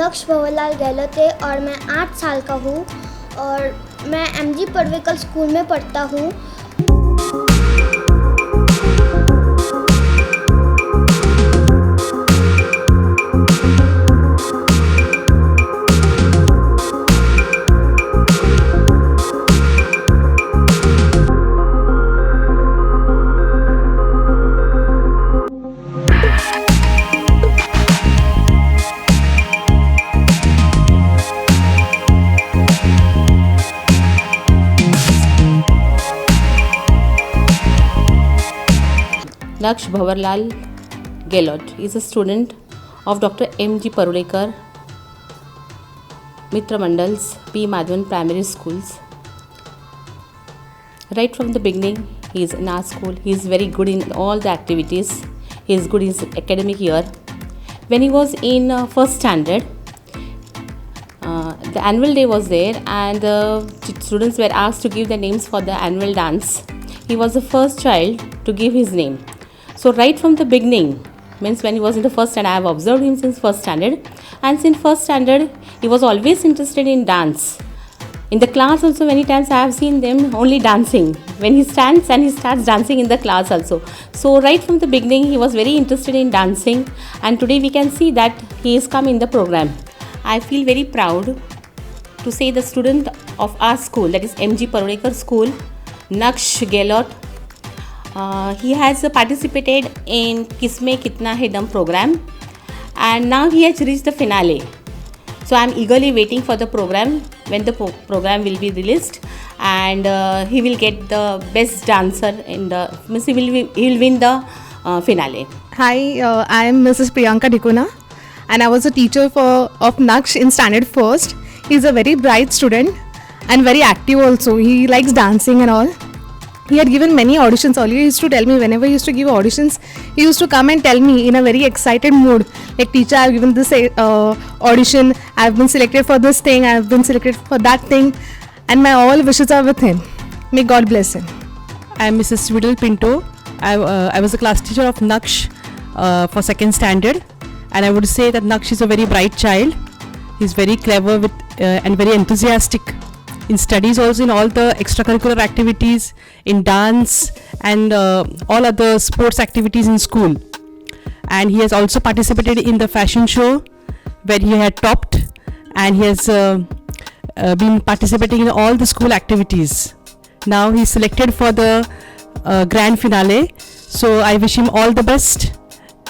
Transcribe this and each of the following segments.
लक्ष्य भंवरलाल गहलोत है और मैं 8 साल का हूँ और मैं एमजी परुलेकर स्कूल में पढ़ता हूँ। Laksh Bhavarlal Gehlot is a student of Dr. M.G. Parulekar Mitra Mandals P. Madhavan Primary Schools. Right from the beginning, he is in our school. He is very good in all the activities. He is good in his academic year. When he was in first standard, the annual day was there and students were asked to give their names for the annual dance. He was the first child to give his name. So right from the beginning, means when he was in the first standard, I have observed him since first standard, and since first standard he was always interested in dance. In the class also many times I have seen them only dancing. When he stands and he starts dancing in the class also. So right from the beginning he was very interested in dancing, and today we can see that he has come in the program. I feel very proud to say the student of our school, that is M.G. Parulekar School, Laksh Gehlot. He has participated in Kisme Kitna Hai Dum program, and now he has reached the finale. So I am eagerly waiting for the program, when the program will be released, and he will get the best dancer in the, means he will win the finale. Hi, I am Mrs. Priyanka Dikuna, and I was a teacher of Naksh in standard 1st. He is a very bright student and very active also. He likes dancing and all. He had given many auditions earlier. He used to tell me whenever he used to give auditions, he used to come and tell me in a very excited mood, like, teacher, I have given this audition, I have been selected for this thing, I have been selected for that thing, and my all wishes are with him. May God bless him. I am Mrs. Svidal Pinto. I was a class teacher of Naksh for 2nd standard, and I would say that Naksh is a very bright child. He is very clever and very enthusiastic in studies, also in all the extracurricular activities, in dance and all other sports activities in school. And he has also participated in the fashion show where he had topped, and he has been participating in all the school activities. Now he is selected for the grand finale, so I wish him all the best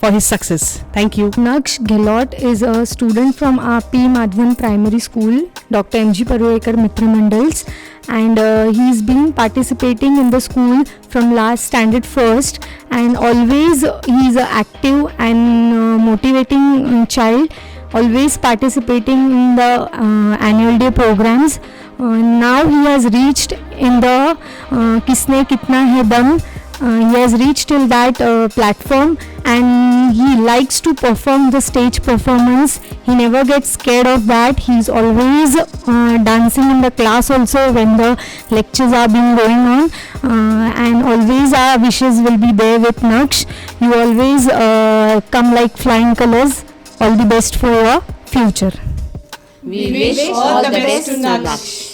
for his success. Thank you. Laksh Gehlot is a student from our P. Madhavan Primary School, Dr. M.G. Parulekar Mitra Mandals, and he's been participating in the school from last standard 1st, and always he's an active and motivating child, always participating in the annual day programs. Now he has reached in the Kisne Kitna Hai Dum. He has reached till that platform, and he likes to perform the stage performance. He never gets scared of that. He's always dancing in the class also when the lectures are being going on, and always our wishes will be there with Naksh. You always come like flying colors. All the best for your future. We wish all the best to Naksh.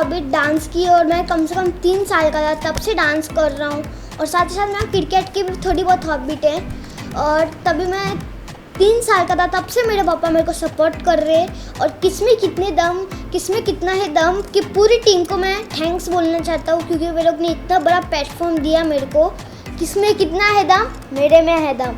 Hobby dance की और मैं कम से कम 3 साल का था तब से dance कर रहा हूँ। और साथ ही साथ मैं क्रिकेट की भी थोड़ी बहुत हॉबी है और तभी मैं 3 साल का था तब से मेरे पापा मेरे को सपोर्ट कर रहे। और किसमें कितना है दम कि पूरी टीम को मैं थैंक्स बोलना चाहता हूँ, क्योंकि वे लोग ने इतना बड़ा प्लेटफॉर्म दिया मेरे को। किसमें कितना है दम, मेरे में है दम।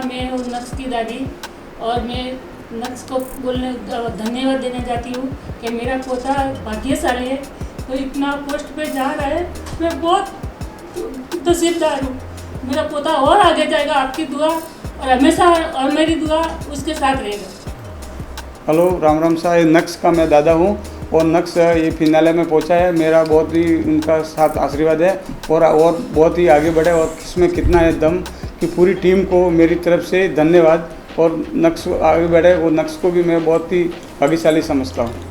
मैं हूँ नक्श की दादी और मैं नक्श को धन्यवाद देना चाहती हूँ कि मेरा पोता भाग्यशाली है तो इतना पोस्ट पे जा रहा है। मैं बहुत नसीबदार हूँ। मेरा पोता और आगे जाएगा, आपकी दुआ और हमेशा और मेरी दुआ उसके साथ रहेगा। हेलो, राम राम सा, ये नक्श का मैं दादा हूँ और नक्श ये फिनाले में पहुँचा है। मेरा बहुत ही उनका साथ आशीर्वाद है और बहुत ही आगे बढ़े और किसमें कितना है दम कि पूरी टीम को मेरी तरफ से धन्यवाद। और नक्श आगे बढ़े और नक्श को भी मैं बहुत ही भाग्यशाली समझता हूँ।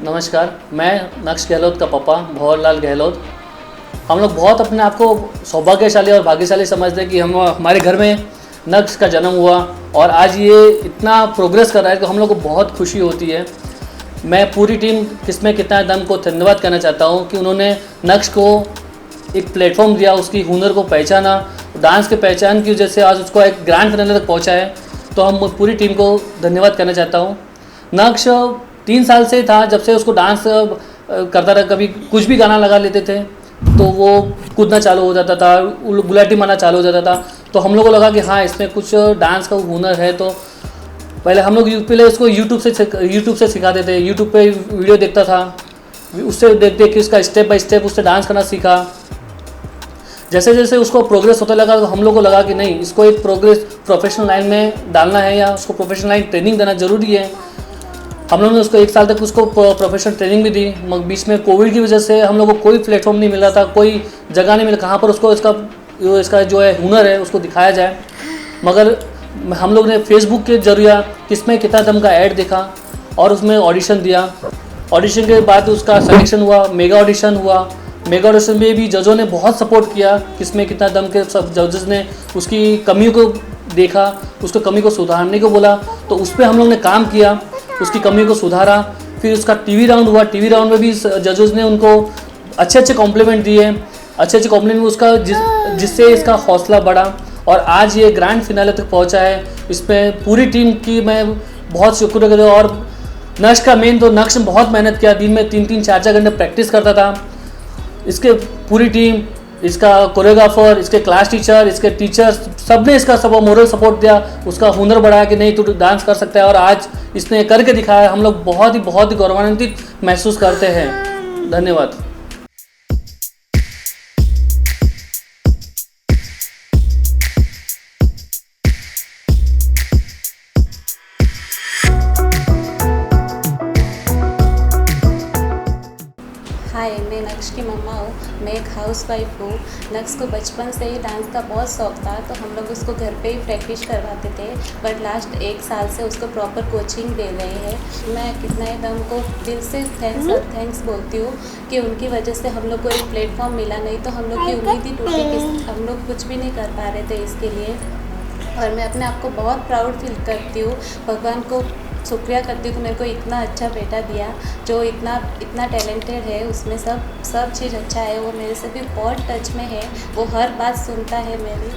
नमस्कार, मैं नक्श गहलोत का पापा भंवरलाल गहलोत। हम लोग बहुत अपने आप को सौभाग्यशाली और भाग्यशाली समझते हैं कि हमारे घर में नक्श का जन्म हुआ और आज ये इतना प्रोग्रेस कर रहा है कि हम लोग को बहुत खुशी होती है। मैं पूरी टीम किसमें कितना दम को धन्यवाद करना चाहता हूँ कि उन्होंने नक्श को एक प्लेटफॉर्म दिया, उसकी हुनर को पहचाना, डांस के पहचान की वजह से आज उसको एक ग्रैंड फाइनल तक पहुँचा है। तो हम पूरी टीम को धन्यवाद करना चाहता हूँ। नक्श 3 साल से था, जब से उसको डांस करता रहा, कभी कुछ भी गाना लगा लेते थे तो वो कूदना चालू हो जाता था, गुलाटी मारना चालू हो जाता था। तो हम लोग को लगा कि हाँ इसमें कुछ डांस का हुनर है। तो पहले हम लोग पहले उसको यूट्यूब से सिखाते थे, यूट्यूब पे वीडियो देखता था, उससे देख देख के उसका स्टेप बाय स्टेप उससे डांस करना सीखा। जैसे जैसे उसको प्रोग्रेस होता लगा तो हम लोग को लगा कि नहीं, इसको एक प्रोफेशनल लाइन में डालना है या उसको प्रोफेशनल लाइन ट्रेनिंग देना ज़रूरी है। हम लोगों ने उसको 1 साल तक उसको प्रोफेशनल ट्रेनिंग भी दी, मगर बीच में कोविड की वजह से हम लोग को कोई प्लेटफॉर्म नहीं मिल रहा था, कोई जगह नहीं मिला कहाँ पर उसको इसका जो है हुनर है उसको दिखाया जाए। मगर हम लोग ने फेसबुक के जरिए किसमें कितना दम का ऐड देखा और उसमें ऑडिशन दिया। ऑडिशन के बाद उसका सिलेक्शन हुआ, मेगा ऑडिशन हुआ। मेगा ऑडिशन में भी जजों ने बहुत सपोर्ट किया, किसमें कितना दम के सब जजेस ने उसकी कमियों को देखा, उसको कमी को सुधारने को बोला, तो उस पर हम लोग ने काम किया, उसकी कमियों को सुधारा। फिर उसका टीवी राउंड हुआ, टीवी राउंड में भी जजेस ने उनको अच्छे कॉम्प्लीमेंट दिए, अच्छे कॉम्प्लीमेंट उसका जिससे इसका हौसला बढ़ा और आज ये ग्रैंड फिनाले तक पहुंचा है। इसमें पूरी टीम की मैं बहुत शुक्रिया। और नक्श का मेन तो नक्श ने बहुत मेहनत किया, दिन में 3-3, 4-4 घंटे प्रैक्टिस करता था। इसके पूरी टीम, इसका कोरियोग्राफर, इसके क्लास टीचर, इसके टीचर्स, सब ने इसका सब मोरल सपोर्ट दिया, उसका हुनर बढ़ाया कि नहीं तू डांस कर सकता है और आज इसने करके दिखाया। हम लोग बहुत ही गौरवान्वित महसूस करते हैं। धन्यवाद। हाय, मैं नक्श की मम्मा हूँ। मैं एक हाउसवाइफ हूँ। नक्श को बचपन से ही डांस का बहुत शौक था, तो हम लोग उसको घर पे ही प्रैक्टिस करवाते थे, बट लास्ट 1 साल से उसको प्रॉपर कोचिंग दे रहे हैं। मैं कितना ही दम को दिल से थैंक्स बोलती हूँ कि उनकी वजह से हम लोग को एक प्लेटफॉर्म मिला, नहीं तो हम लोग की उम्मीद ही टूटी कि हम लोग कुछ भी नहीं कर पा रहे थे इसके लिए। और मैं अपने आप को बहुत प्राउड फील करती हूँ, भगवान को शुक्रिया करती हूँ कि मेरे को इतना अच्छा बेटा दिया, जो इतना टैलेंटेड है, उसमें सब चीज़ अच्छा है। वो मेरे से भी बहुत टच में है, वो हर बात सुनता है मेरी।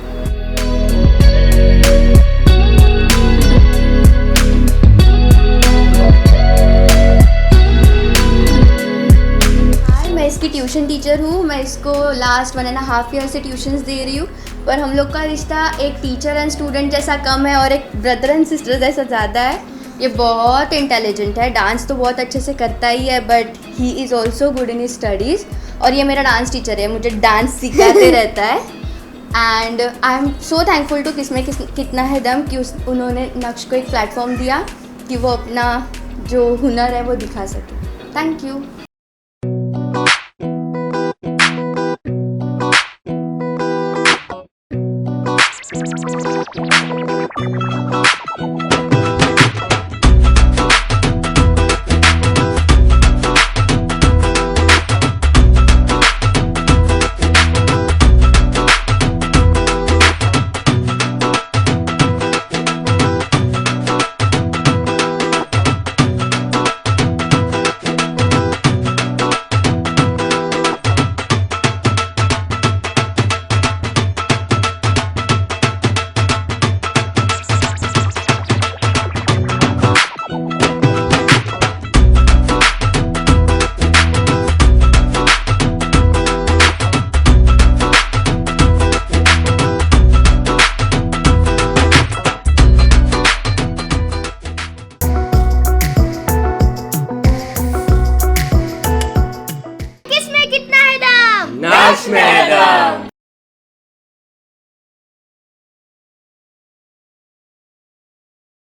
मैं इसकी ट्यूशन टीचर हूँ। मैं इसको लास्ट 1.5 ईयर से ट्यूशन्स दे रही हूँ, पर हम लोग का रिश्ता एक टीचर एंड स्टूडेंट जैसा कम है और एक ब्रदर एंड सिस्टर जैसा ज़्यादा है। ये बहुत इंटेलिजेंट है, डांस तो बहुत अच्छे से करता ही है, but he is also good in studies. और ये मेरा डांस टीचर है, मुझे डांस सिखाते रहता है। And I am so thankful to कितना है दम कि उन्होंने नक्श को एक प्लेटफॉर्म दिया कि वो अपना जो हुनर है वो दिखा सके। Thank you.